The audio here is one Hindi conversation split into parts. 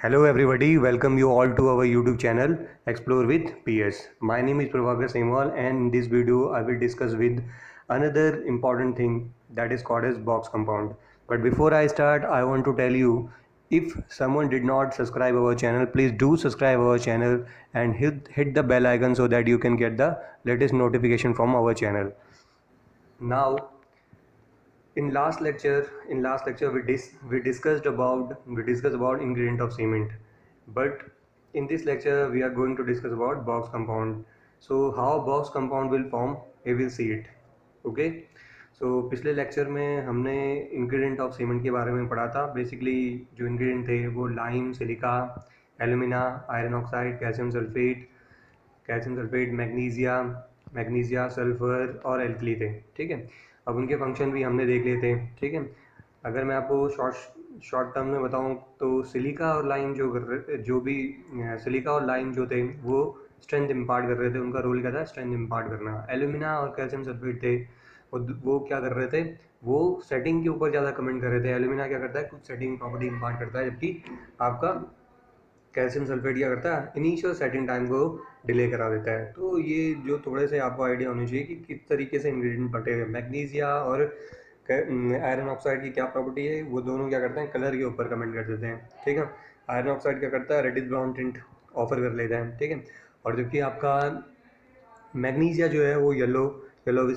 Hello everybody, welcome you all to our YouTube channel Explore with PS. My name is Prabhakar Saimwal and in this video I will discuss with another important thing that is called as box compound. But before I start, I want to tell you, if someone did not subscribe our channel, please do subscribe our channel and hit the bell icon so that you can get the latest notification from our channel. Now in last lecture we discussed about ingredient of cement, but in this lecture we are going to discuss about box compound. So how box compound will form, we will see it. Okay, so पिछले लेक्चर में हमने इंग्रेडिएंट ऑफ सीमेंट के बारे में पढ़ा था. बेसिकली जो इंग्रेडिएंट थे वो lime, silica, alumina, iron oxide, calcium sulphate, magnesia, sulphur और एल्कली थे. ठीक है, अब उनके फंक्शन भी हमने देख लिए थे. ठीक है, अगर मैं आपको शॉर्ट टर्म में बताऊं तो सिलिका और लाइम जो थे वो स्ट्रेंथ इम्पार्ट कर रहे थे. उनका रोल क्या था? स्ट्रेंथ इम्पार्ट करना. एल्यूमिना और कैल्शियम सल्फेट थे, वो क्या कर रहे थे? वो सेटिंग के ऊपर ज़्यादा कमेंट कर रहे थे. एल्यूमिना क्या करता है? कुछ सेटिंग प्रॉपर्टी इम्पार्ट करता है, जबकि आपका कैल्शियम सल्फेट क्या करता है? इनिशियल सेटिंग टाइम को डिले करा देता है. तो ये जो थोड़े से आपको आइडिया होनी चाहिए कि किस तरीके से इंग्रेडिएंट बटे हैं. मैग्नीशिया और आयरन ऑक्साइड की क्या प्रॉपर्टी है? वो दोनों क्या करते हैं? कलर के ऊपर कमेंट कर देते हैं. ठीक है, आयरन ऑक्साइड क्या करता है? रेडिश ब्राउन टिंट ऑफर कर लेता है. ठीक है, और जबकि आपका मैग्नीशिया जो है वो येलो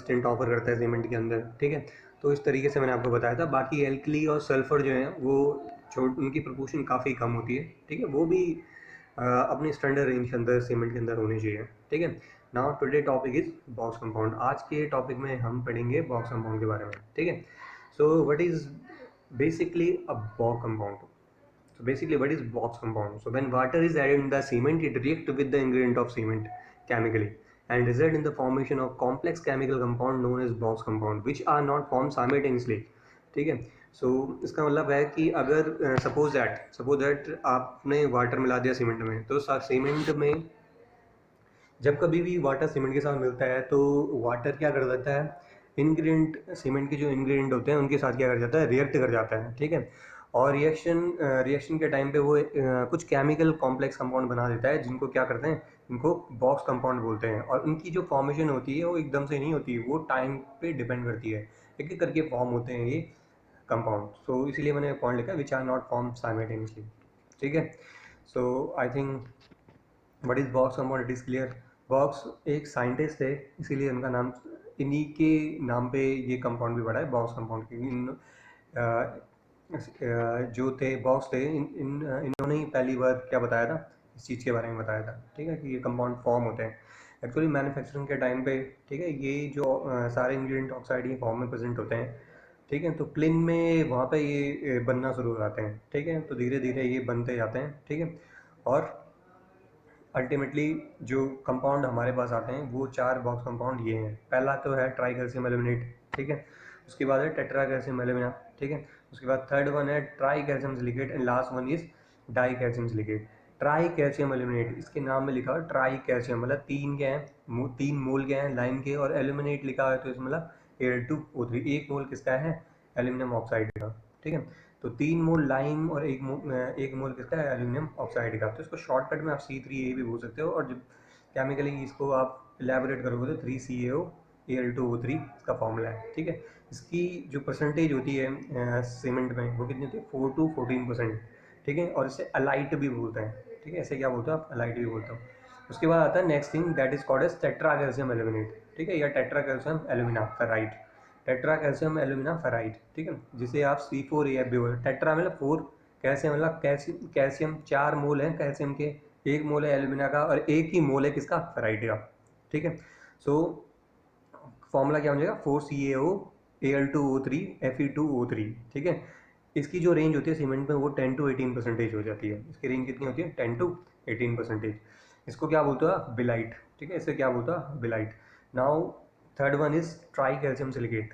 टिंट ऑफर करता है सीमेंट के अंदर. ठीक है, तो इस तरीके से मैंने आपको बताया था. बाकी एल्कली और सल्फर जो है वो उनकी प्रोपोर्शन काफ़ी कम होती है. ठीक है, वो भी अपनी स्टैंडर्ड रेंज के अंदर सीमेंट के अंदर होनी चाहिए. ठीक है, now today topic is box compound. आज के टॉपिक में हम पढ़ेंगे बॉक्स कंपाउंड के बारे में. ठीक है, so what is basically a box compound? what is box compound? So when water is added in the cement, it reacts with the ingredient of cement chemically and result in the formation of complex chemical compound known as box compound, which are not formed simultaneously. ठीक है, सो इसका मतलब है कि अगर सपोज दैट आपने वाटर मिला दिया सीमेंट में, तो सीमेंट में जब कभी भी वाटर सीमेंट के साथ मिलता है तो वाटर क्या कर देता है? इंग्रेडिएंट, सीमेंट के जो इंग्रेडिएंट होते हैं उनके साथ क्या कर जाता है? रिएक्ट कर जाता है. ठीक है, और रिएक्शन के टाइम पे वो कुछ केमिकल कॉम्प्लेक्स कंपाउंड बना देता है, जिनको क्या करते हैं? इनको बॉक्स कंपाउंड बोलते हैं. और उनकी जो फॉर्मेशन होती है वो एकदम से नहीं होती, वो टाइम पे डिपेंड करती है. एक एक करके फॉर्म होते हैं ये कंपाउंड. सो इसीलिए मैंने पॉइंट लिखा which are not form simultaneously. ठीक है, so I think what is box compound, it is clear. Box एक साइंटिस्ट थे, इसीलिए उनका नाम, इन्हीं के नाम पे ये कंपाउंड भी पड़ा है, बॉक्स कंपाउंड. जो थे बॉक्स थे, इन्होंने ही पहली बार क्या बताया था? इस चीज़ के बारे में बताया था. ठीक है, कि ये कंपाउंड फॉर्म होते हैं एक्चुअली मैन्युफैक्चरिंग के टाइम पे. ठीक है, ये जो सारे इंग्रेडिएंट ऑक्साइड ये फॉर्म में प्रेजेंट होते हैं. ठीक है, तो प्लेन में वहाँ पे ये बनना शुरू हो जाते हैं. ठीक है, तो धीरे धीरे ये बनते जाते हैं. ठीक है, और अल्टीमेटली जो कंपाउंड हमारे पास आते हैं वो 4 बॉक्स कंपाउंड ये हैं. पहला तो है ट्राई कैल्शियम एल्यूमिनेट. ठीक है, उसके बाद है टेट्रा कैल्शियम एल्यूमिना. ठीक है, उसके बाद थर्ड वन है tri calcium silicate and last one is di calcium silicate. Try calcium aluminate, इसके नाम में लिखा हुआ ट्राई कैल्शियम, मतलब 3 क्या हैं? 3 मोल क्या हैं लाइम के, और एल्यूमिनेट लिखा है तो इसमें मतलब Al2O3, 1 मोल किसका है? एल्यूमिनियम ऑक्साइड का. ठीक है, तो 3 मोल लाइम और 1 मोल किसका है? एल्यूमिनियम ऑक्साइड का. तो इसको शॉर्टकट में आप C3A भी बोल सकते हो, और जब केमिकली इसको आप इलेबोरेट करोगे तो 3CaO Al2O3 इसका फॉर्मूला है. ठीक है, इसकी जो परसेंटेज होती है सीमेंट में वो कितनी होती है? 4 to 14%. ठीक है, और इसे अलाइट भी बोलते हैं. ठीक है, ऐसे क्या बोलते हो आप? अलाइट भी बोलते हो. उसके बाद आता है next thing that is called as tetra calcium aluminate. ठीक है, या tetra calcium alumina ferrite. Tetra calcium alumina ferrite. ठीक है, जिसे आप C4AF भी बोलते हैं. टेट्रा मतलब 4, कैल्शियम मतलब कैल्शियम 4 मोल है कैल्शियम के, 1 मोल है एल्यूमिना का, और 1 ही मोल है किसका? फेराइट का. ठीक है, सो फॉर्मूला क्या हो जाएगा? 4CaO Al2O3 Fe2O3. ठीक है, इसकी जो रेंज होती है सीमेंट में वो 10 to 18% हो जाती है. इसकी रेंज कितनी होती है? 10 to 18%. इसको क्या बोलते हो? बिलाइट. ठीक है, इसे क्या बोलते हो? Belite. Now third one is tri calcium silicate.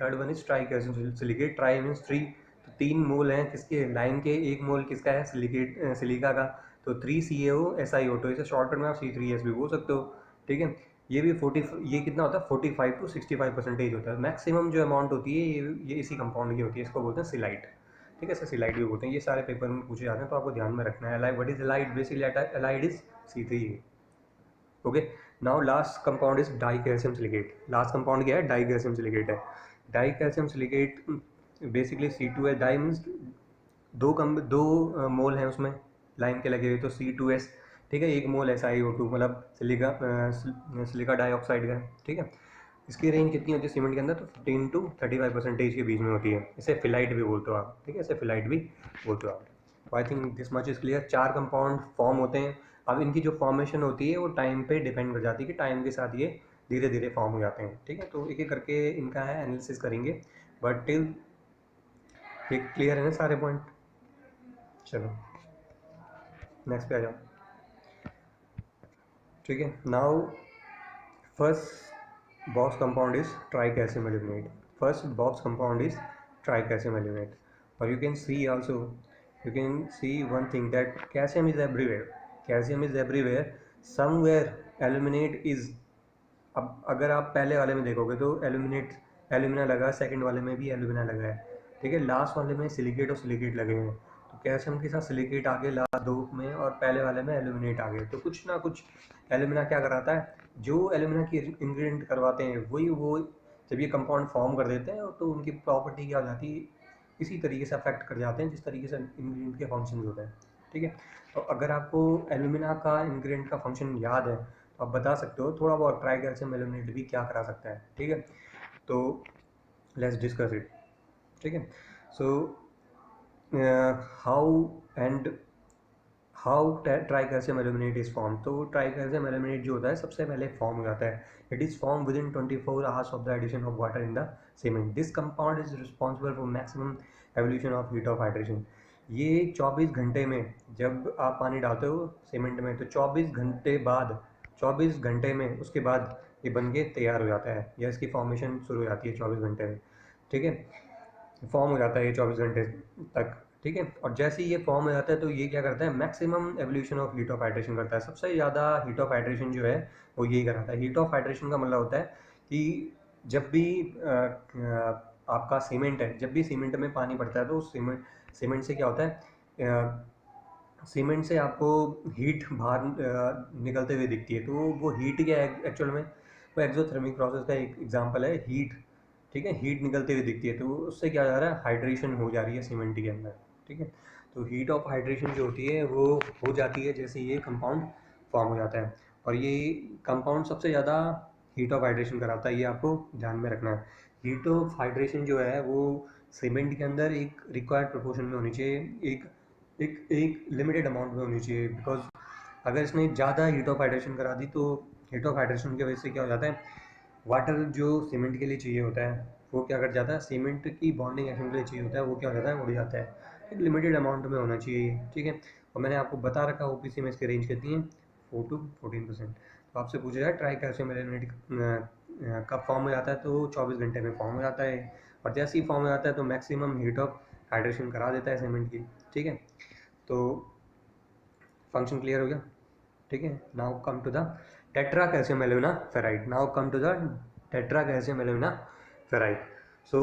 Tri means 3, तो 3 मोल हैं किसके? लाइम के, 1 मोल किसका है? सिलिका का. तो 3CaO SiO2, इसे शॉर्टकट में आप C3S भी बोल सकते हो. ठीक है, ये भी 40, ये कितना होता है? 45 to 65% होता है. मैक्सिमम जो अमाउंट होती है ये इसी कंपाउंड की होती है, इसको बोलते हैं सिलाइट. ठीक है, सिलाइड भी बोलते हैं। ये सारे पेपर में पूछे जाते हैं, तो आपको ध्यान में रखना है। Alite, what is alite? Basically alite is C3। Okay, now last compound is di calcium silicate. Last compound क्या है? डाई कैल्शियम सिलिकेट है। Di calcium silicate basically C2H। Di means दो मोल हैं उसमें लाइन के लगे हुए, तो C2S, ठीक है। एक मोल SiO2 मतलब सिलिका डाइऑक्साइड का, ठीक है। इसकी रेंज कितनी होती है सीमेंट के अंदर? तो 15 to 35% के बीच में होती है। इसे फिलाइट भी बोलते हो आप, ठीक है, इसे फिलाइट भी बोलते हो आप। I think this much is clear. 4 compound form होते हैं। अब इनकी जो फॉर्मेशन होती है वो टाइम पे डिपेंड कर जाती है कि टाइम के साथ ये धीरे धीरे फॉर्म हो जाते हैं, ठीक है। तो एक एक करके इनका है एनालिसिस करेंगे, बट टिल क्लियर है ना सारे पॉइंट? चलो नेक्स्ट पे आ जाओ, ठीक है। Now first box compound is tricalcium aluminate. First box compound is tricalcium aluminate. और you can see also, you can see one thing that calcium is everywhere. Calcium is everywhere. Somewhere aluminate is, अब अगर आप पहले वाले में देखोगे तो एल्यूमिना लगा, सेकंड वाले में भी एल्यूमिना लगा है, ठीक है। लास्ट वाले में सिलिकेट और सिलिकेट लगे हैं, तो कैल्शियम के साथ सिलिकेट आगे लास्ट दो में, और पहले वाले में एल्यूमिनेट आगे। तो कुछ ना कुछ एल्यूमिना क्या कराता है, जो एल्यूमिना की इंग्रेडिएंट करवाते हैं वही वो जब ये कंपाउंड फॉर्म कर देते हैं तो उनकी प्रॉपर्टी क्या हो जाती है, इसी तरीके से अफेक्ट कर जाते हैं जिस तरीके से इंग्रेडिएंट के फंक्शन होते हैं, ठीक है। तो अगर आपको एल्यूमिना का इंग्रेडिएंट का फंक्शन याद है तो आप बता सकते हो थोड़ा बहुत ट्राई कैल्शियम एल्यूमिनेट भी क्या करा सकता है, ठीक है। तो लेट्स डिस्कस इट, ठीक है। So how and how tri calcium aluminate is form. तो ट्राई कैल्शियम एल्यूमिनेट जो होता है सबसे पहले फॉर्म हो जाता है। It is form within 24 hours of the addition of water in the cement. This compound is responsible for maximum evolution of heat of hydration. ये 24 घंटे में, जब आप पानी डालते हो सीमेंट में तो 24 घंटे में उसके बाद ये बन के तैयार हो जाता है, या इसकी फॉर्मेशन शुरू हो जाती है 24 घंटे में, ठीक है। फॉर्म हो जाता है ये 24 घंटे तक, ठीक है। और जैसे ही ये फॉर्म हो जाता है तो ये क्या करता है, maximum evolution of heat of hydration करता है। सबसे ज़्यादा हीट ऑफ हाइड्रेशन जो है वो यही कराता है। हीट ऑफ हाइड्रेशन का मतलब होता है कि जब भी आपका सीमेंट है, जब भी सीमेंट में पानी पड़ता है तो सीमेंट से क्या होता है, सीमेंट से आपको हीट बाहर निकलते हुए दिखती है। तो वो हीट क्या है एक्चुअल में, वो एक्सोथर्मिक प्रोसेस का एक एग्जांपल है हीट, ठीक है। हीट निकलते हुए दिखती है तो उससे क्या जा रहा है, हाइड्रेशन हो जा रही है सीमेंट के अंदर, ठीक है। तो हीट ऑफ हाइड्रेशन जो होती है वो हो जाती है जैसे ये कंपाउंड फॉर्म हो जाता है। और ये कंपाउंड सबसे ज़्यादा हीट ऑफ हाइड्रेशन कराता है, ये आपको ध्यान में रखना है। हीट ऑफ हाइड्रेशन जो है वो सीमेंट के अंदर एक रिक्वायर्ड प्रोपोर्शन में होनी चाहिए, एक लिमिटेड अमाउंट में होनी चाहिए। बिकॉज अगर इसने ज़्यादा हीट ऑफ हाइड्रेशन करा दी तो हीट ऑफ हाइड्रेशन की वजह से क्या हो जाता है, वाटर जो सीमेंट के लिए चाहिए होता है वो क्या कर जाता है, सीमेंट की बॉन्डिंग एक्शन के लिए चाहिए होता है, वो क्या हो जाता है, उड़ जाता है। एक लिमिटेड अमाउंट में होना चाहिए, ठीक है। और मैंने आपको बता रखा OPC में इसकी रेंज कितनी है, 4 to 14%। तो आपसे पूछा जाए ट्राई कैल्शियम एल्यूमिनेट कब फॉर्म हो जाता है, तो 24 घंटे में फॉर्म हो जाता है। और जैसे ही फॉर्म हो जाता है तो मैक्सिमम हीट ऑफ हाइड्रेशन करा देता है सीमेंट की, ठीक है। तो फंक्शन क्लियर हो गया, ठीक है। Now come to the tetra calcium alumina ferrite. Now come to the tetra calcium alumina ferrite. So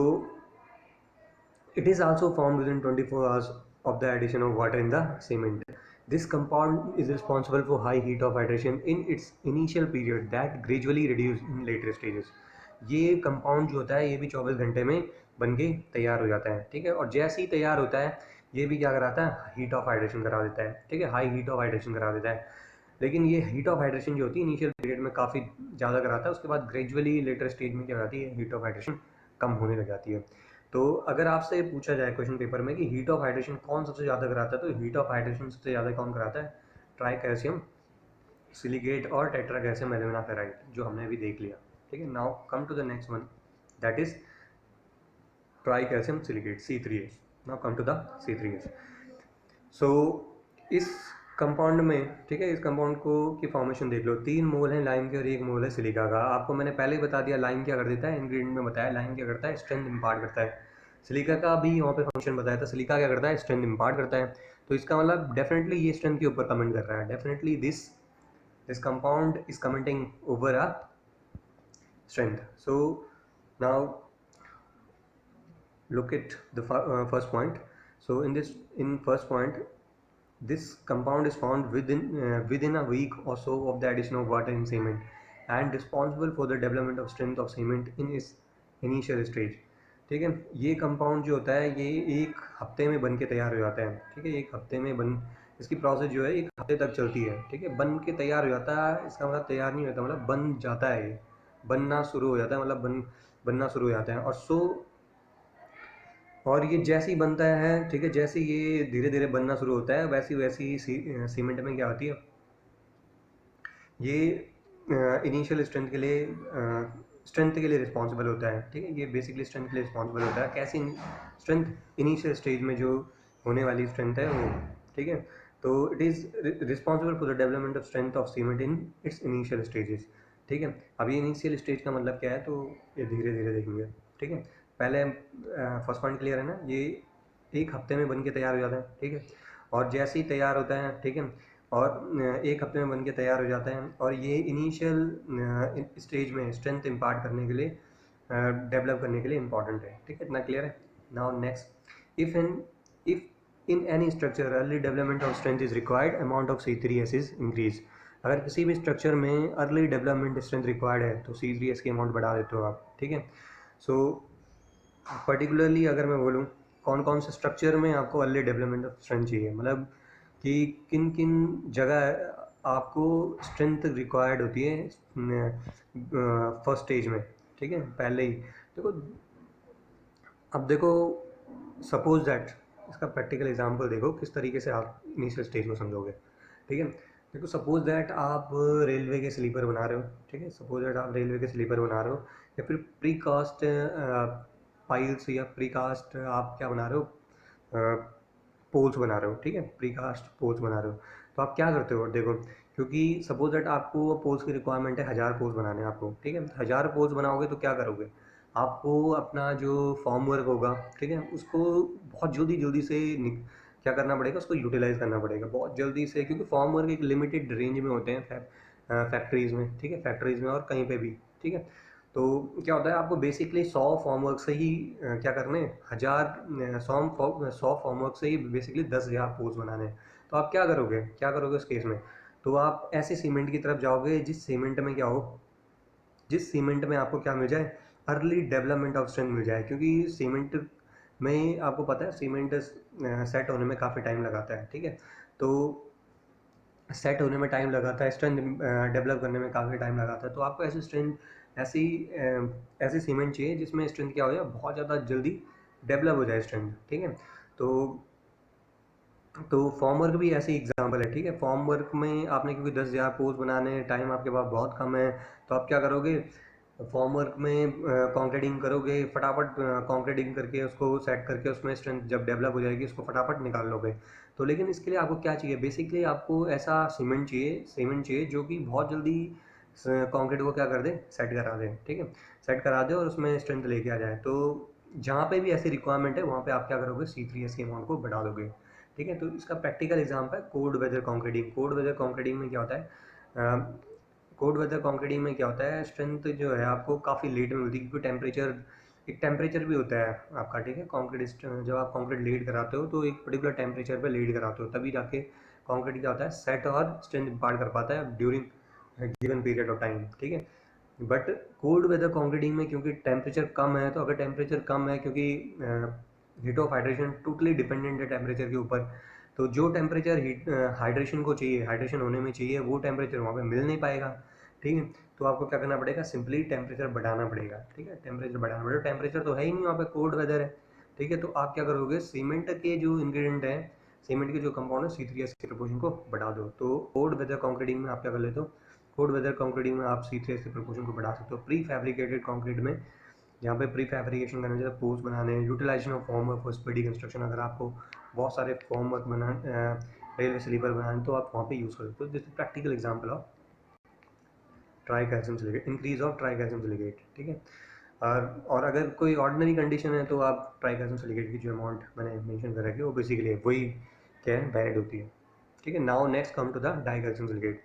it is also formed within 24 hours of the addition of water in the cement. This compound is responsible for high heat of hydration in its initial period that gradually reduce in later stages. ये कंपाउंड जो होता है ये भी 24 घंटे में बन के तैयार हो जाता है, ठीक है। और जैसे ही तैयार होता है ये भी क्या कराता है, हीट ऑफ हाइड्रेशन करा देता है, ठीक है, हाई हीट ऑफ हाइड्रेशन करा देता है। लेकिन ये हीट ऑफ हाइड्रेशन जो होती है इनिशियल पीरियड में काफ़ी ज़्यादा कराता है, उसके बाद ग्रेजुअली लेटर स्टेज में क्या हो जाती है, हीट ऑफ हाइड्रेशन कम होने लग जाती है। तो अगर आपसे पूछा जाए क्वेश्चन पेपर में कि हीट ऑफ हाइड्रेशन कौन सबसे ज़्यादा कराता है, तो हीट ऑफ हाइड्रेशन सबसे ज़्यादा कौन कराता है, ट्राई कैल्शियम सिलिकेट और टेट्रा कैल्शियम एल्यूमिना फेराइड, जो हमने अभी देख लिया, ठीक है। Now come to the next one, that is tri calcium silicate C3H। Now come to the C3H। So इस कंपाउंड में, ठीक है, इस कंपाउंड को की फॉर्मेशन देख लो। 3 मोल हैं लाइम के और 1 मोल है सिलिका का। आपको मैंने पहले ही बता दिया लाइम क्या कर देता है, इंग्रेडिएंट में बताया लाइम क्या करता है, स्ट्रेंथ इम्पार्ट करता है। सिलिका का भी वहाँ पे फंक्शन बताया था, सिलिका क्या करता है, स्ट्रेंथ इम्पार्ट करता है। तो इसका मतलब डेफिनेटली ये स्ट्रेंथ के ऊपर कमेंट कर रहा है, definitely this compound is commenting over a strength. So now look at the first point. So in first point, this compound is found within a week or so of the addition of water in cement and responsible for the development of strength of cement in its initial stage. ठीक है, ये कंपाउंड जो होता है ये एक हफ्ते में बन के तैयार हो जाता है। ठीक है, एक हफ्ते में बन इसकी प्रोसेस जो है एक हफ्ते तक चलती है। ठीक है, बन के तैयार हो जाता है, इसका मतलब तैयार नहीं होता, मतलब बन जाता है, ये बनना शुरू हो जाता है, मतलब बनना शुरू हो जाता है। और ये जैसे ही बनता है, ठीक है, जैसे ये धीरे धीरे बनना शुरू होता है वैसी वैसी सीमेंट में क्या होती है, ये इनिशियल स्ट्रेंथ के लिए रिस्पॉन्सिबल होता है। ठीक है, ये बेसिकली स्ट्रेंथ के लिए रिस्पॉन्सिबल होता है। कैसी स्ट्रेंथ, इनिशियल स्टेज में जो होने वाली स्ट्रेंथ है वो। ठीक है, तो it is responsible for the development of strength of cement in its initial stages. ठीक है, अब ये इनिशियल स्टेज का मतलब क्या है, तो ये धीरे धीरे देखेंगे। ठीक है, पहले फर्स्ट पॉइंट क्लियर है ना, ये एक हफ्ते में बन के तैयार हो जाता है। ठीक है, और जैसे ही तैयार होता है, ठीक है, और एक हफ्ते में बन के तैयार हो जाता है, और ये इनिशियल स्टेज में स्ट्रेंथ इम्पार्ट करने के लिए, डेवलप करने के लिए इम्पॉर्टेंट है। ठीक है, इतना क्लियर है। Now next, if in any structure early development of strength is required, amount of C3S is increase. अगर किसी भी स्ट्रक्चर में अर्ली डेवलपमेंट स्ट्रेंथ रिक्वायर्ड है तो C3S की अमाउंट बढ़ा देते हो आप। ठीक है, सो पर्टिकुलरली अगर मैं बोलूँ कौन कौन से स्ट्रक्चर में आपको अर्ली डेवलपमेंट ऑफ स्ट्रेंथ चाहिए, मतलब कि किन किन जगह आपको स्ट्रेंथ रिक्वायर्ड होती है फर्स्ट स्टेज में। ठीक है, पहले ही देखो, अब देखो सपोज दैट, इसका प्रैक्टिकल एग्जांपल देखो किस तरीके से आप इनिशियल स्टेज को समझोगे। ठीक है, देखो सपोज दैट आप रेलवे के स्लीपर बना रहे हो। ठीक है, सपोज दैट आप रेलवे के स्लीपर बना रहे हो, या फिर प्री कास्ट पाइल्स या प्री कास्ट आप क्या बना रहे हो, पोल्स बना रहे हो। ठीक है, प्री कास्ट पोल्स बना रहे हो, तो आप क्या करते हो, देखो, क्योंकि सपोज दैट आपको पोल्स की रिक्वायरमेंट है 1000 पोल्स बनाने हैं आपको। ठीक है, 1000 पोल्स बनाओगे तो क्या करोगे, आपको अपना जो फॉर्म वर्क होगा, ठीक है, उसको बहुत जल्दी जल्दी से क्या करना पड़ेगा, उसको यूटिलाइज करना पड़ेगा बहुत जल्दी से, क्योंकि फॉर्म वर्क एक लिमिटेड रेंज में होते हैं फैक्ट्रीज़ में। ठीक है, फैक्ट्रीज़ में और कहीं पे भी। ठीक है, तो क्या होता है, आपको बेसिकली 100 फॉर्म वर्क से ही क्या करने, 100 फॉर्म वर्क से ही बेसिकली 10,000 पोल्स बनाने हैं। तो आप क्या करोगे उस केस में, तो आप ऐसे सीमेंट की तरफ जाओगे जिस सीमेंट में आपको क्या मिल जाए, अर्ली डेवलपमेंट ऑफ स्ट्रेंथ मिल जाए। क्योंकि सीमेंट में आपको पता है सीमेंट सेट होने में काफ़ी टाइम लगाता है। ठीक है, तो सेट होने में टाइम लगाता है, स्ट्रेंथ डेवलप करने में काफ़ी टाइम लगाता है। तो आपको ऐसी सीमेंट चाहिए जिसमें स्ट्रेंथ क्या हो जाए, बहुत ज़्यादा जल्दी डेवलप हो जाए स्ट्रेंथ। ठीक है, तो फॉर्म वर्क भी ऐसे एग्जांपल है। ठीक है, फॉर्म वर्क में आपने क्योंकि 10,000 पोस्ट बनाने, टाइम आपके पास बहुत कम है, तो आप क्या करोगे, फॉर्म वर्क में कॉन्क्रीटिंग करोगे, फटाफट कॉन्क्रीटिंग करके उसको सेट करके उसमें स्ट्रेंथ जब डेवलप हो जाएगी उसको फटाफट निकाल लोगे। तो लेकिन इसके लिए आपको क्या चाहिए, बेसिकली आपको ऐसा सीमेंट चाहिए जो कि बहुत जल्दी कंक्रीट को क्या कर दे, सेट करा दे। ठीक है, सेट करा दे और उसमें स्ट्रेंथ लेके आ जाए। तो जहाँ पे भी ऐसी रिक्वायरमेंट है वहाँ पे आप क्या करोगे, C3S की अमाउंट को बढ़ा दोगे। ठीक है, तो इसका प्रैक्टिकल एग्जाम्पल है cold weather concreting. Cold weather concreting में क्या होता है, स्ट्रेंथ जो है आपको काफ़ी लेट में मिलती है, क्योंकि टेम्परेचर भी होता है आपका। ठीक है, जब आप कॉन्क्रीट लीड कराते हो तो एक पर्टिकुलर टेम्परेचर पे लीड कराते हो, तभी जाके कॉन्क्रीट क्या होता है, सेट और स्ट्रेंथ इम्पार्ट कर पाता है during given period of time. ठीक है, बट कोल्ड वेदर कॉन्क्रीटिंग में क्योंकि टेम्परेचर कम है, तो अगर टेम्परेचर कम है, क्योंकि heat of hydration totally dependent है टेम्परेचर के ऊपर, तो जो टेम्परेचर हीट हाइड्रेशन को चाहिए, हाइड्रेशन होने में चाहिए, वो टेम्परेचर वहाँ पे मिल नहीं पाएगा। ठीक है, तो आपको क्या करना पड़ेगा, सिंपली टेम्परेचर बढ़ाना पड़ेगा। ठीक है, टेम्परेचर बढ़ाना पड़ेगा, टेम्परेचर तो है ही नहीं वहाँ पे, कोल्ड वेदर है। ठीक है, तो आप क्या करोगे, सीमेंट के जो इंग्रेडिएंट है, सीमेंट के जो कंपाउंड है, C3S के प्रपोर्शन को बढ़ा दो। तो कोल्ड वेदर कॉन्क्रीटिंग में आप क्या कर लेते हो, कोल्ड वेदर कॉन्क्रीटिंग में आप C3S के प्रपोर्शन को बढ़ा सकते हो। प्री फैब्रिकेटेड कॉन्क्रीट में, यहाँ पे प्री फैब्रिकेशन करने जैसे पोस्ट बनाने, utilization of formwork for speedy construction, अगर आपको बहुत सारे फॉर्म वर्क रेलवे स्लीपर बनाने तो आप वहाँ पे यूज़ कर सकते हो। This is practical example of try calcium silicate, increase of try calcium silicate. ठीक है, और अगर कोई ऑर्डिनरी कंडीशन है तो आप ट्राई कैल्शियम सिलिकेट की जो अमाउंट मैंने मेंशन कर रखी है वो बेसिकली वही क्या है, वैलिड होती है। ठीक है, now next come to the di calcium silicate.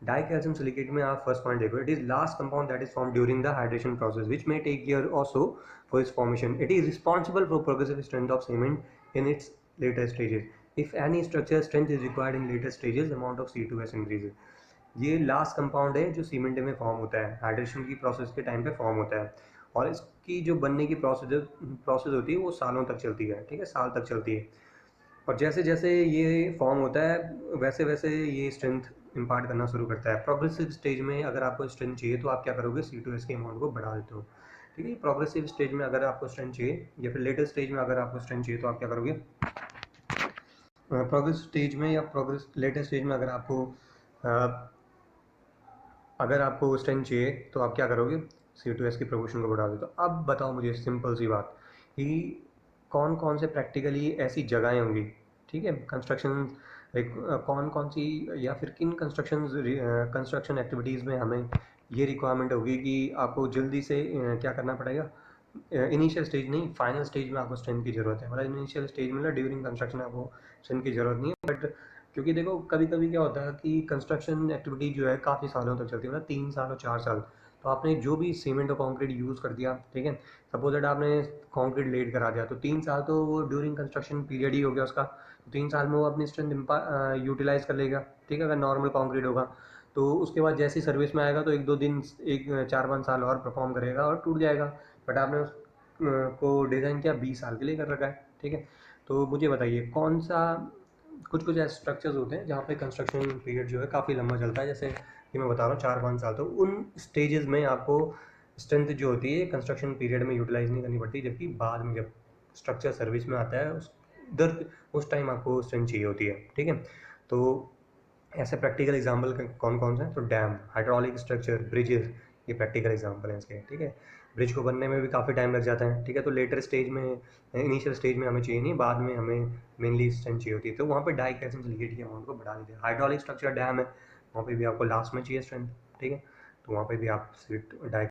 Di calcium silicate में आप फर्स्ट पॉइंट देखो, it is last compound that is form during the hydration process which may take year or so for its formation. It is responsible for progressive strength of cement in its later stages. If any structure strength is required in later stages, amount of C2S increases. ये लास्ट कंपाउंड है जो सीमेंट में फॉर्म होता है, हाइड्रेशन की प्रोसेस के टाइम पे फॉर्म होता है, और इसकी जो बनने की प्रोसेस होती है वो सालों तक चलती है, ठीक है, साल तक चलती है। और जैसे जैसे ये फॉर्म होता है वैसे वैसे ये स्ट्रेंथ इम्पार्ट करना शुरू करता है। प्रोग्रेसिव स्टेज में अगर आपको स्ट्रेंथ चाहिए तो आप क्या करोगे, C2S के अमाउंट को बढ़ा देते हो, ठीक है। प्रोग्रेसिव स्टेज में अगर आपको स्ट्रेंथ चाहिए या फिर लेटेस्ट स्टेज में अगर आपको स्ट्रेंथ चाहिए तो आप क्या करोगे, प्रोग्रेस स्टेज में या प्रोग्रेस लेटेस्ट स्टेज में अगर आपको स्ट्रेंथ चाहिए तो आप क्या करोगे, C2S की प्रोपोर्शन को बढ़ा दो। तो अब बताओ मुझे सिंपल सी बात कि कौन कौन से प्रैक्टिकली ऐसी जगहें होंगी, ठीक है, कंस्ट्रक्शन कौन कौन सी या फिर किन कंस्ट्रक्शन एक्टिविटीज़ में हमें ये रिक्वायरमेंट होगी कि आपको जल्दी से क्या करना पड़ेगा, इनिशियल स्टेज नहीं, फाइनल स्टेज में आपको स्ट्रेंथ की ज़रूरत है। मतलब इनिशियल स्टेज में ड्यूरिंग कंस्ट्रक्शन आपको स्ट्रेंथ की ज़रूरत नहीं है, बट क्योंकि देखो कभी कभी क्या होता है कि कंस्ट्रक्शन एक्टिविटी जो है काफ़ी सालों तक चलती है, मतलब 3 साल और 4 साल। तो आपने जो भी सीमेंट और कंक्रीट यूज़ कर दिया, ठीक है, सपोज दैट आपने कंक्रीट लेड करा दिया, तो 3 साल तो वो ड्यूरिंग कंस्ट्रक्शन पीरियड ही हो गया उसका। तो 3 साल में वो अपनी स्ट्रेंथ यूटिलाइज कर लेगा, ठीक है, अगर नॉर्मल कंक्रीट होगा। तो उसके बाद जैसे ही सर्विस में आएगा तो 1-2 दिन, 4-5 साल और परफॉर्म करेगा और टूट जाएगा। बट आपने उस को डिज़ाइन किया 20 साल के लिए कर रखा है, ठीक है। तो मुझे बताइए कौन सा, कुछ कुछ ऐसे स्ट्रक्चर्स होते हैं जहाँ पे कंस्ट्रक्शन पीरियड जो है काफ़ी लंबा चलता है, जैसे कि मैं बता रहा हूँ 4-5 साल। तो उन स्टेजेस में आपको स्ट्रेंथ जो होती है कंस्ट्रक्शन पीरियड में यूटिलाइज नहीं करनी पड़ती, जबकि बाद में जब स्ट्रक्चर सर्विस में आता है उस टाइम आपको स्ट्रेंथ चाहिए होती है, ठीक है। तो ऐसे प्रैक्टिकल एग्जाम्पल कौन कौन से हैं, तो डैम, हाइड्रोलिक स्ट्रक्चर, ब्रिजेस, ये प्रैक्टिकल एग्जाम्पल हैं इसके, ठीक है। ब्रिज को बनने में भी काफ़ी टाइम लग जाता है, ठीक है। तो लेटर स्टेज में, इनिशियल स्टेज में हमें चाहिए नहीं, बाद में हमें मेनली स्ट्रेंथ चाहिए होती है, तो वहाँ पे डाई क्रैशिंग लिगेट के अमाउंट को बढ़ा देते हैं। हाइड्रोलिक स्ट्रक्चर डैम है, वहाँ पे भी आपको लास्ट में चाहिए स्ट्रेंथ, ठीक है, तो वहाँ पे भी आप डाई